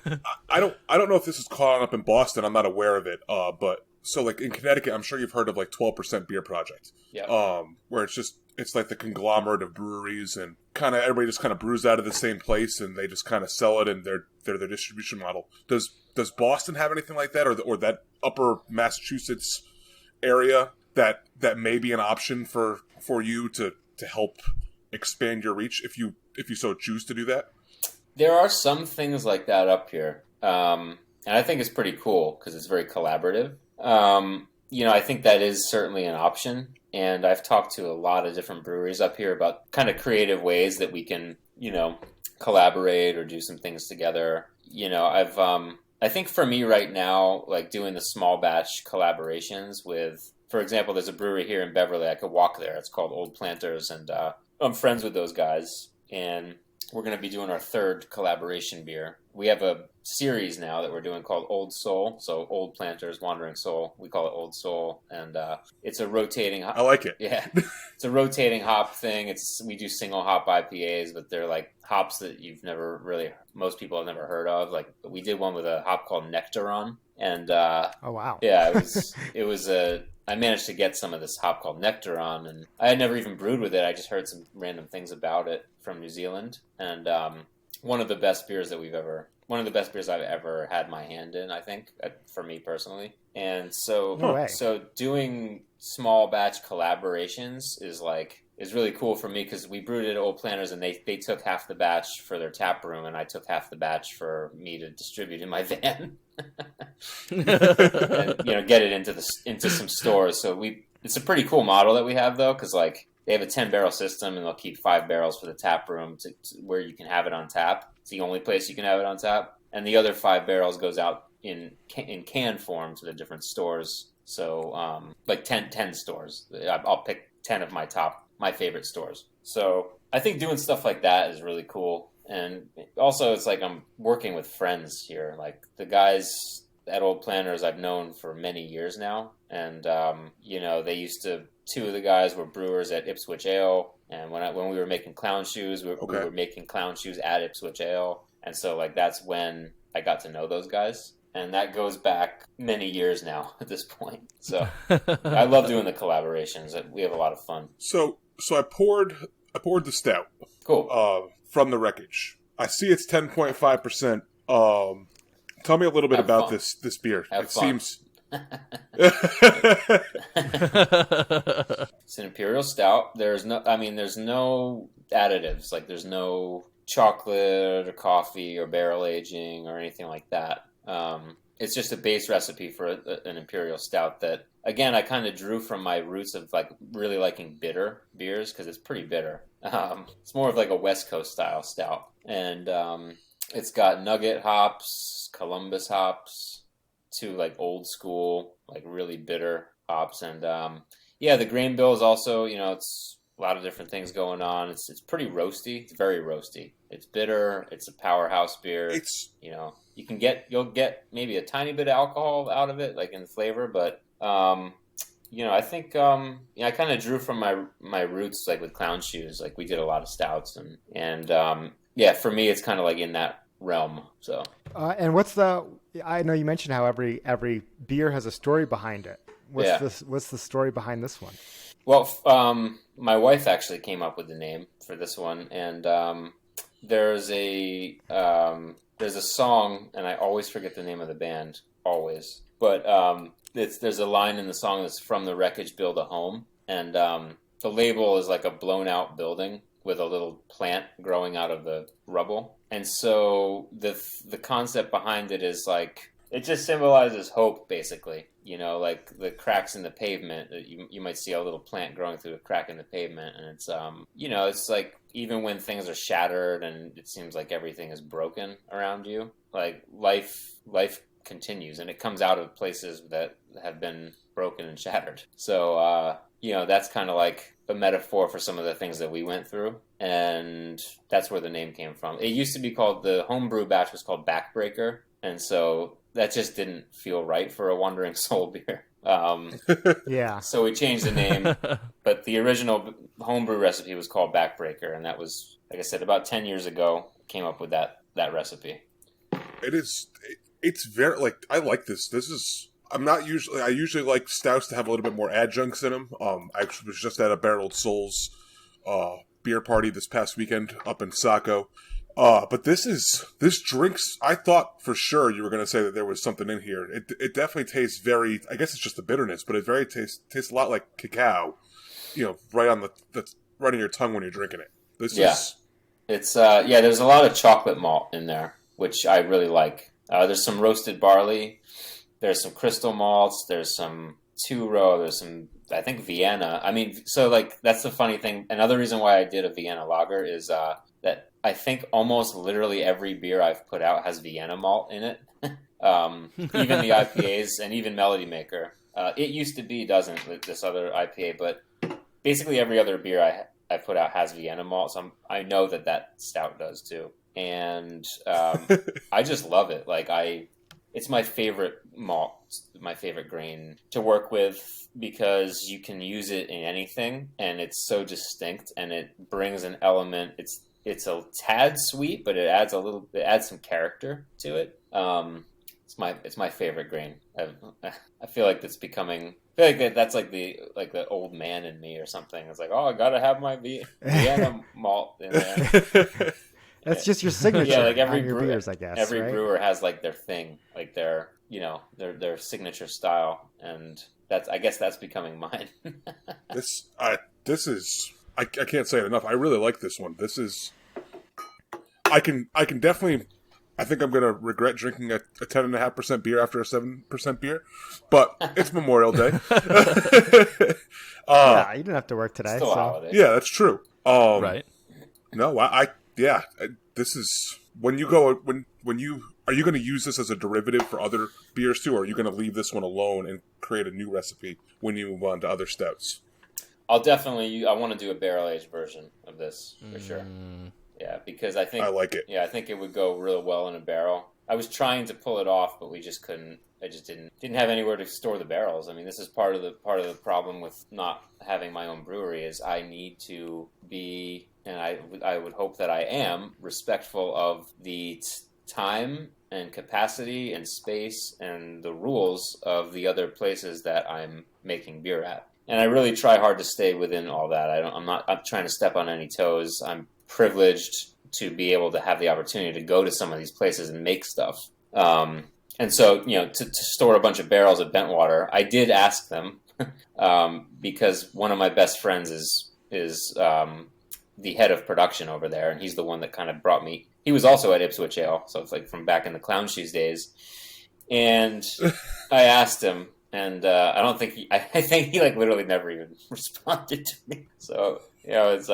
Now, I don't know if this is caught up in Boston. I'm not aware of it. But so like in Connecticut, I'm sure you've heard of like 12% Beer Project. Yeah. Where it's like the conglomerate of breweries, and kind of everybody just kind of brews out of the same place, and they just kind of sell it, and they're their distribution model. Does Boston have anything like that, or that upper Massachusetts area that may be an option for you to help expand your reach if you so choose to do that? There are some things like that up here, and I think it's pretty cool because it's very collaborative. You know, I think that is certainly an option, and I've talked to a lot of different breweries up here about kind of creative ways that we can, you know, collaborate or do some things together. You know, I think for me right now, like doing the small batch collaborations with, for example, there's a brewery here in Beverly. I could walk there. It's called Old Planters, and I'm friends with those guys, and we're going to be doing our third collaboration beer. We have a series now that we're doing called Old Soul. So Old Planters, Wandering Soul. We call it Old Soul, and it's a rotating. I like it. Yeah, it's a rotating hop thing. We do single hop IPAs, but they're like hops that most people have never heard of. Like, we did one with a hop called Nectaron, and Oh wow. yeah, it was I managed to get some of this hop called Nectaron, and I had never even brewed with it. I just heard some random things about it from New Zealand, and one of the best beers I've ever had my hand in, I think, for me personally. And so doing small batch collaborations is really cool for me, because we brewed it at Old Planters, and they took half the batch for their tap room, and I took half the batch for me to distribute in my van. And, you know, get it into some stores. So it's a pretty cool model that we have, though, because like they have a 10-barrel system, and they'll keep 5 barrels for the tap room to where you can have it on tap. It's the only place you can have it on tap, and the other 5 barrels goes out in can form to the different stores. So like 10 stores. I'll pick 10 of my favorite stores. So I think doing stuff like that is really cool. And also, it's like I'm working with friends here. Like the guys at Old Planters I've known for many years now, and they used to. Two of the guys were brewers at Ipswich Ale, and when we were making clown shoes, we were making clown shoes at Ipswich Ale, and so like that's when I got to know those guys, and that goes back many years now at this point. So I love doing the collaborations. We have a lot of fun. So I poured the stout. Cool. From the wreckage. I see it's 10.5%. Tell me a little bit about this beer. Have fun. Seems. It's an imperial stout. There's no additives. Like there's no chocolate or coffee or barrel aging or anything like that. It's just a base recipe for an imperial stout that, again, I kind of drew from my roots of like really liking bitter beers because it's pretty bitter. It's more of like a West Coast style stout, and it's got nugget hops, Columbus hops, two like old school, like really bitter hops, and the grain bill is also, it's a lot of different things going on. It's pretty roasty. It's very roasty. It's bitter. It's a powerhouse beer. You'll get maybe a tiny bit of alcohol out of it, like in the flavor, but I think I kind of drew from my roots, like with Clown Shoes. Like we did a lot of stouts, and for me, it's kind of like in that realm. So, and I know you mentioned how every beer has a story behind it. What's the story behind this one? Well, my wife actually came up with the name for this one, and there's a song, and I always forget the name of the band, always. But there's a line in the song that's from the wreckage build a home, and the label is like a blown out building with a little plant growing out of the rubble. And so the concept behind it is like, it just symbolizes hope, basically. Like the cracks in the pavement, you might see a little plant growing through a crack in the pavement, and it's it's like even when things are shattered and it seems like everything is broken around you, like life continues, and it comes out of places that have been broken and shattered. So that's kind of like a metaphor for some of the things that we went through, and that's where the name came from. It used to be called, the homebrew batch was called Backbreaker, and so that just didn't feel right for a Wandering Soul beer. So we changed the name, but the original homebrew recipe was called Backbreaker, and that was, like I said, about 10 years ago, came up with that recipe. It's very, like, I like this. I usually like stouts to have a little bit more adjuncts in them. I was just at a Barreled Souls beer party this past weekend up in Saco. But this drinks, I thought for sure you were going to say that there was something in here. It definitely tastes very, I guess it's just the bitterness, but it very tastes a lot like cacao, right on right on your tongue when you're drinking it. It's there's a lot of chocolate malt in there, which I really like. There's some roasted barley, there's some crystal malts, there's some two-row, there's some, I think, Vienna. I mean, so like that's the funny thing. Another reason why I did a Vienna lager is that I think almost literally every beer I've put out has Vienna malt in it. Even the IPAs and even Melody Maker. It used to be doesn't with this other IPA, but basically every other beer I put out has Vienna malt. So I know that stout does too, and I just love it. Like it's my favorite malt, my favorite grain to work with, because you can use it in anything, and it's so distinct, and it brings an element. It's a tad sweet, but it adds some character to it. It's my favorite grain. I feel like that's becoming. I feel like that's like the old man in me or something. It's like, I gotta have my Vienna malt in there. That's just your signature. Yeah, like every beers, I guess. Every right? brewer has like their thing, like their signature style, and I guess that's becoming mine. This is I can't say it enough. I really like this one. This is I can definitely. I think I'm going to regret drinking a 10.5% beer after a 7% beer, but it's Memorial Day. Yeah, you didn't have to work today. Still a holiday. Yeah, that's true. Right. No, this is when you go when you are you going to use this as a derivative for other beers too, or are you going to leave this one alone and create a new recipe when you move on to other stouts? I'll definitely. I want to do a barrel aged version of this for sure. Yeah, because I think I like it. Yeah, I think it would go real well in a barrel. I was trying to pull it off, but we just couldn't I just didn't have anywhere to store the barrels. I mean, this is part of the problem with not having my own brewery is I need to be, and I would hope that I am, respectful of the time and capacity and space and the rules of the other places that I'm making beer at. And I really try hard to stay within all that. I'm not trying to step on any toes. I'm privileged to be able to have the opportunity to go to some of these places and make stuff. And so, to store a bunch of barrels of Bentwater, I did ask them because one of my best friends is the head of production over there, and he's the one that kind of brought me. He was also at Ipswich Ale, so it's like from back in the Clown Shoes days. And I asked him, and I think he like literally never even responded to me. So it's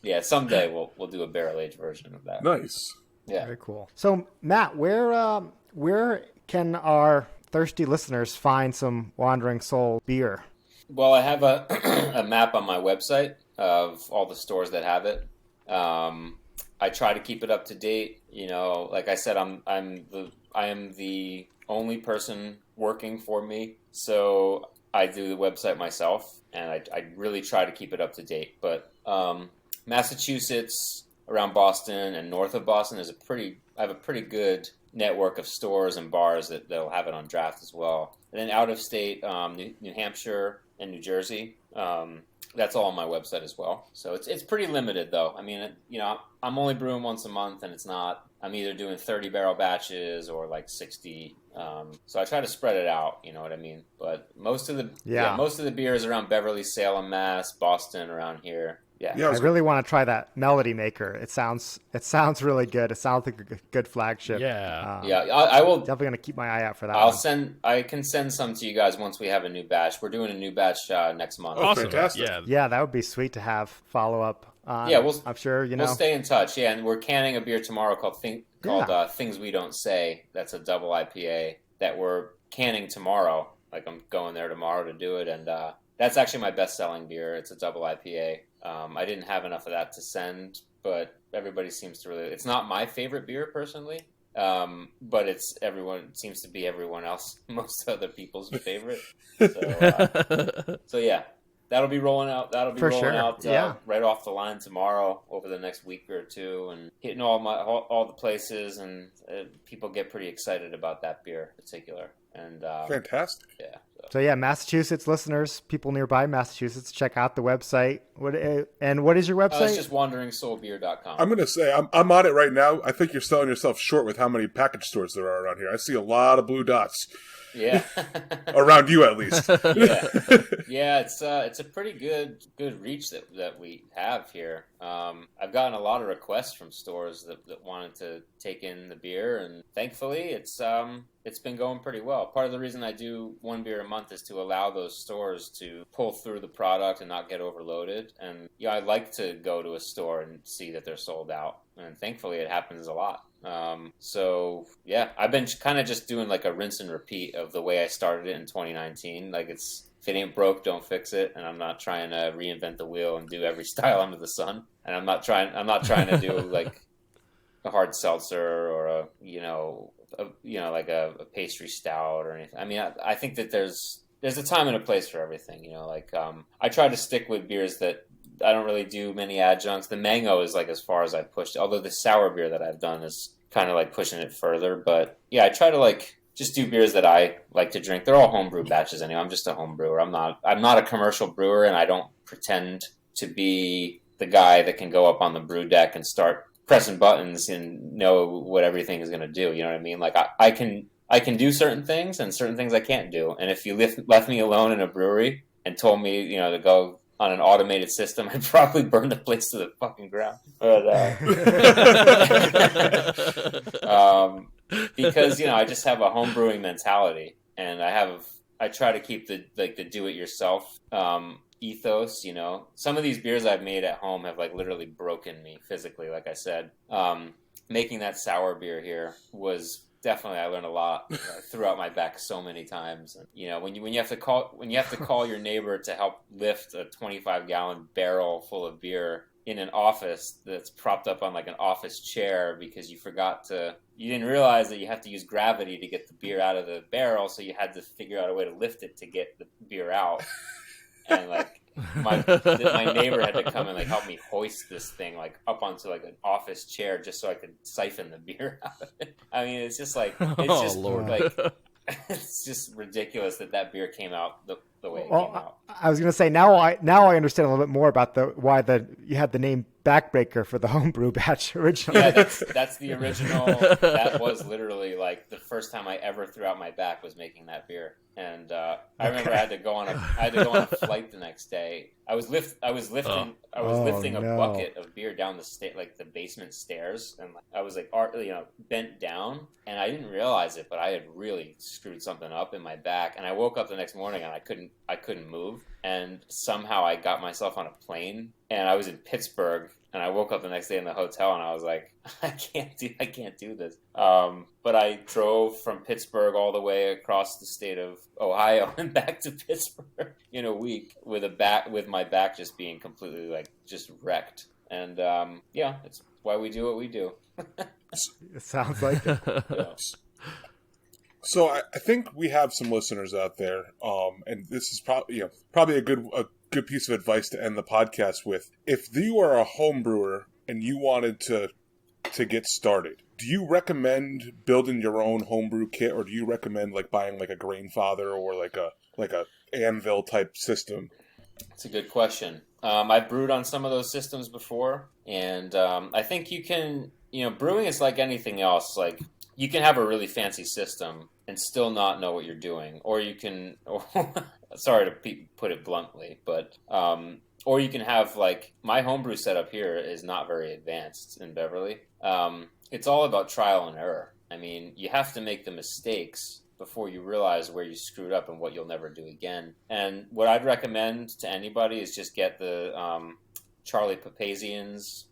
yeah. Someday we'll do a barrel aged version of that. Nice. Yeah. Very cool. So Matt, where can our thirsty listeners find some Wandering Soul beer? Well, I have a map on my website of all the stores that have it. I try to keep it up to date. Like I said, I am the only person working for me, so I do the website myself, and I really try to keep it up to date. But Massachusetts, around Boston and north of Boston, I have a pretty good network of stores and bars that'll have it on draft as well. And then out of state, New Hampshire and New Jersey, that's all on my website as well. So it's pretty limited though. I mean, I'm only brewing once a month, and I'm either doing 30 barrel batches or like 60. So I try to spread it out, you know what I mean? But most of the beer is around Beverly, Salem, Mass, Boston, around here. Yeah, I really want to try that Melody Maker. It sounds really good. It sounds like a good flagship. Yeah, I will definitely going to keep my eye out for that. I can send some to you guys once we have a new batch. We're doing a new batch next month. Oh, awesome. Fantastic! Yeah, that would be sweet to have follow up. I'm sure we'll stay in touch. Yeah, and we're canning a beer tomorrow called Things We Don't Say. That's a double IPA that we're canning tomorrow. Like I'm going there tomorrow to do it, and that's actually my best selling beer. It's a double IPA. I didn't have enough of that to send, but everybody seems to really. It's not my favorite beer personally, but it seems to be everyone else, most other people's favorite. So yeah, that'll be rolling out. Right off the line tomorrow over the next week or two, and hitting all the places, and people get pretty excited about that beer in particular. And fantastic. Yeah. So yeah, Massachusetts listeners, people nearby Massachusetts, check out the website. What is your website? It's just wanderingsoulbeer.com. I'm going to say, I'm on it right now. I think you're selling yourself short with how many package stores there are around here. I see a lot of blue dots. Yeah. Around you, at least. Yeah. It's a pretty good reach that we have here. I've gotten a lot of requests from stores that wanted to take in the beer, and thankfully it's been going pretty well. Part of the reason I do one beer a month is to allow those stores to pull through the product and not get overloaded. And I like to go to a store and see that they're sold out, and thankfully it happens a lot. So yeah, I've been kind of just doing like a rinse and repeat of the way I started it in 2019. Like if it ain't broke, don't fix it. And I'm not trying to reinvent the wheel and do every style under the sun. And I'm not trying to do like a hard seltzer or like a pastry stout or anything. I mean, I think that there's a time and a place for everything, I try to stick with beers that I don't really do many adjuncts. The mango is like as far as I pushed, although the sour beer that I've done is kind of like pushing it further. But yeah, I try to like just do beers that I like to drink. They're all homebrew batches anyway. I'm just a home brewer. I'm not a commercial brewer, and I don't pretend to be the guy that can go up on the brew deck and start pressing buttons and know what everything is going to do. You know what I mean? Like I can do certain things, and certain things I can't do. And if you left me alone in a brewery and told me, to go on an automated system, I'd probably burn the place to the fucking ground. But, because I just have a homebrewing mentality, and I try to keep the do-it-yourself ethos. Some of these beers I've made at home have like literally broken me physically. Like I said, making that sour beer here was definitely, I learned a lot. I threw out my back so many times. When you have to call your neighbor to help lift a 25-gallon barrel full of beer in an office that's propped up on like an office chair because you didn't realize that you have to use gravity to get the beer out of the barrel, so you had to figure out a way to lift it to get the beer out. And like my neighbor had to come and like help me hoist this thing like up onto like an office chair just so I could siphon the beer out of it. I mean, it's just like Lord. like it's just ridiculous that beer came out the way it came out. I was going to say now I understand a little bit more about why you had the name Backbreaker for the homebrew batch originally. Yeah, that's the original. That was literally like the first time I ever threw out my back was making that beer. And I remember I had to go on a flight the next day. I was lifting a bucket of beer down the basement stairs, and I was like, bent down, and I didn't realize it, but I had really screwed something up in my back. And I woke up the next morning and I couldn't move, and somehow I got myself on a plane, and I was in Pittsburgh. And I woke up the next day in the hotel, and I was like, I can't do this. But I drove from Pittsburgh all the way across the state of Ohio and back to Pittsburgh in a week with my back just being completely like just wrecked. And it's why we do what we do. It sounds like it. Yeah. So I think we have some listeners out there, and this is probably a good piece of advice to end the podcast with. If you are a home brewer and you wanted to get started, do you recommend building your own homebrew kit, or do you recommend like buying like a Grainfather or like a anvil type system? It's a good question. I've brewed on some of those systems before, and I think you can, brewing is like anything else. Like you can have a really fancy system and still not know what you're doing, or you can. Sorry to put it bluntly, but or you can have like my homebrew setup here is not very advanced in Beverly. It's all about trial and error. I mean, you have to make the mistakes before you realize where you screwed up and what you'll never do again. And what I'd recommend to anybody is just get the Charlie Papazian's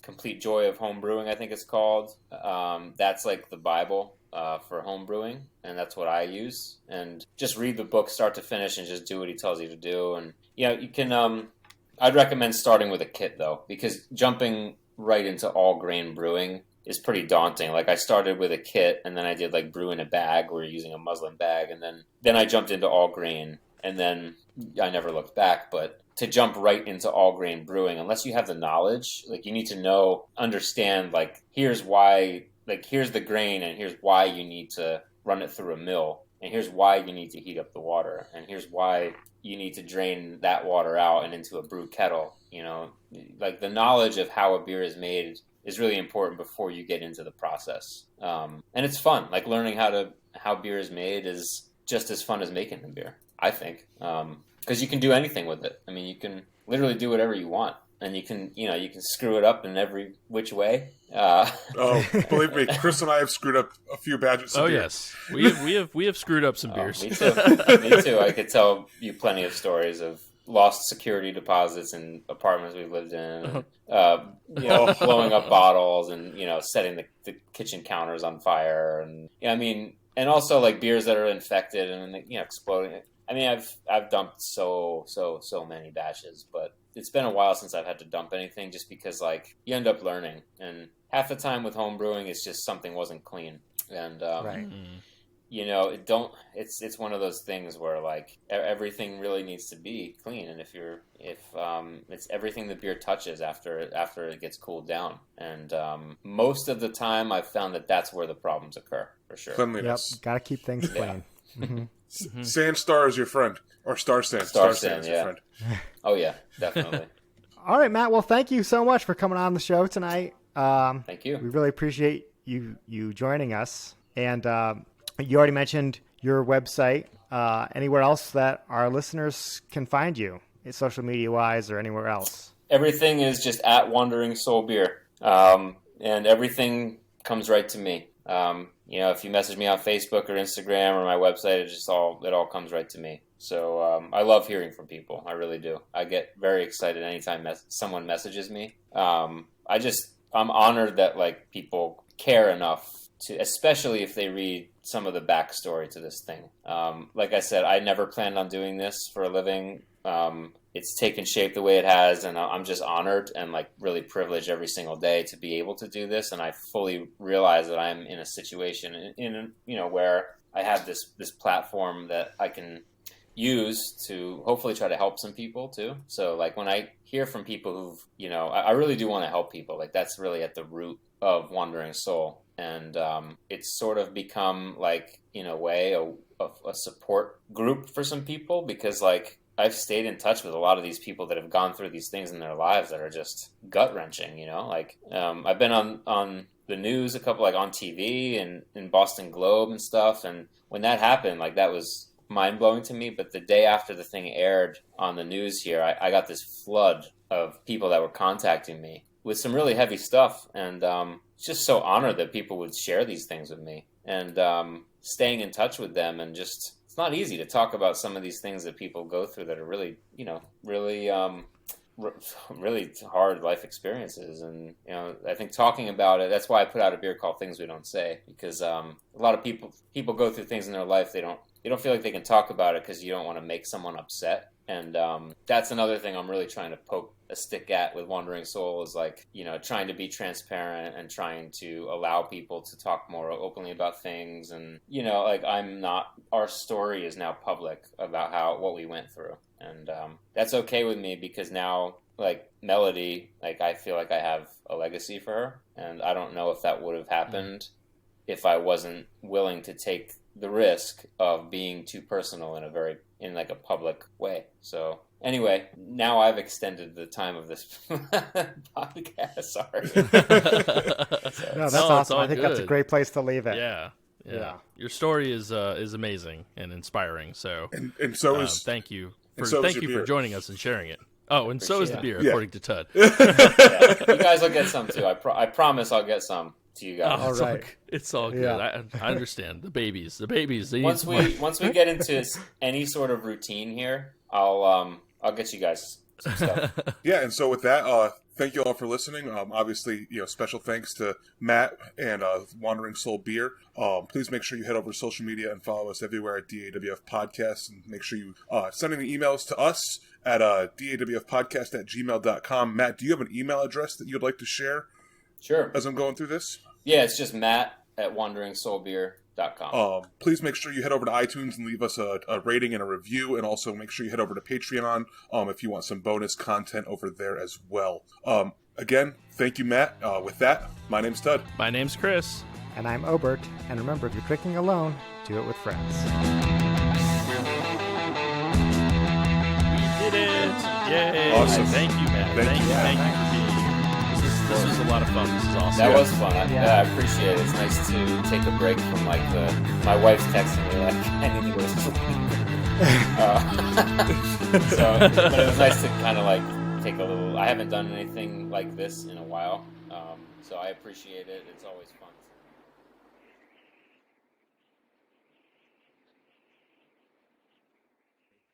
Complete Joy of Homebrewing, I think it's called. That's like the Bible for homebrewing, and that's what I use. And just read the book start to finish and just do what he tells you to do. And you can. I'd recommend starting with a kit though, because jumping right into all grain brewing is pretty daunting. Like I started with a kit, and then I did like brew in a bag. We're using a muslin bag, and then I jumped into all grain, and then I never looked back. But to jump right into all grain brewing, unless you have the knowledge, like you need to understand, like here's why, like here's the grain, and here's why you need to run it through a mill, and here's why you need to heat up the water, and here's why you need to drain that water out and into a brew kettle. Like the knowledge of how a beer is made is really important before you get into the process. And it's fun. Like learning how beer is made is just as fun as making the beer, I think. Because you can do anything with it. I mean, you can literally do whatever you want, and you can screw it up in every which way. Believe me, Chris and I have screwed up a few batches. Oh yes, we have screwed up some beers. Me too. Me too. I could tell you plenty of stories of lost security deposits in apartments we've lived in, blowing up bottles, and setting the kitchen counters on fire, and and also like beers that are infected and exploding. I mean, I've dumped so many batches, but it's been a while since I've had to dump anything, just because like you end up learning, and half the time with home brewing it's just something wasn't clean, and right. It's one of those things where like everything really needs to be clean, and if it's everything the beer touches after it gets cooled down, and most of the time I've found that that's where the problems occur, for sure. Cleanliness. Yep, gotta keep things clean. Yeah. Mm-hmm. Sandstar is your friend, or Star Sand. Star Sand is yeah. your friend. Oh yeah, definitely. All right, Matt. Well, thank you so much for coming on the show tonight. Thank you. We really appreciate you joining us. And you already mentioned your website. Anywhere else that our listeners can find you, social media wise, or anywhere else? Everything is just at Wandering Soul Beer, and everything comes right to me. If you message me on Facebook or Instagram or my website, it all comes right to me. So I love hearing from people. I really do. I get very excited anytime someone messages me. I'm honored that like people care enough especially if they read some of the backstory to this thing. Like I said, I never planned on doing this for a living. It's taken shape the way it has, and I'm just honored and like really privileged every single day to be able to do this. And I fully realize that I'm in a situation in where I have this platform that I can use to hopefully try to help some people too. So like when I hear from people who've, I really do want to help people. Like that's really at the root of Wandering Soul. And it's sort of become like, in a way, a support group for some people, because like I've stayed in touch with a lot of these people that have gone through these things in their lives that are just gut-wrenching, like I've been on the news a couple, like on TV and in Boston Globe and stuff. And when that happened, like that was mind-blowing to me. But the day after the thing aired on the news here, I got this flood of people that were contacting me with some really heavy stuff. And just so honored that people would share these things with me, and staying in touch with them. And just, it's not easy to talk about some of these things that people go through that are really, really hard life experiences. And I think talking about it, that's why I put out a beer called Things We Don't Say, because a lot of people go through things in their life they don't feel like they can talk about it because you don't want to make someone upset. And that's another thing I'm really trying to poke a stick at with Wandering Soul, is like, trying to be transparent and trying to allow people to talk more openly about things. And, like our story is now public about what we went through. And that's okay with me, because now, like Melody, like I feel like I have a legacy for her. And I don't know if that would have happened if I wasn't willing to take the risk of being too personal in like a public way. So anyway, now I've extended the time of this podcast. Sorry. No, that's awesome. I think that's a great place to leave it. Yeah. Your story is amazing and inspiring. So and so is thank you for joining us and sharing it. Oh, and so is the beer, according to Tud. You guys will get some too. I promise I'll get some to you guys. All right. It's all good. I understand. The babies. Once we get into any sort of routine here, I'll get you guys some stuff. Yeah, and so with that, thank you all for listening. Obviously, special thanks to Matt and Wandering Soul Beer. Please make sure you head over to social media and follow us everywhere at DAWF Podcast, and make sure you send any emails to us at dawfpodcast@gmail.com. Matt, do you have an email address that you'd like to share? Sure. As I'm going through this? Yeah, it's just matt@wanderingsoulbeer.com. Please make sure you head over to iTunes and leave us a rating and a review, and also make sure you head over to Patreon if you want some bonus content over there as well. Again, thank you, Matt. With that, my name's Tud. My name's Chris. And I'm Obert. And remember, if you're drinking alone, do it with friends. We did it! Yay! Awesome. Thank you, Matt. Thank you for being here. This was a lot of fun. This is awesome. That was fun. I appreciate it. It's nice to take a break from like my wife's texting me like I need to go to sleep. But it was nice to kind of like take a little. I haven't done anything like this in a while, so I appreciate it. It's always fun.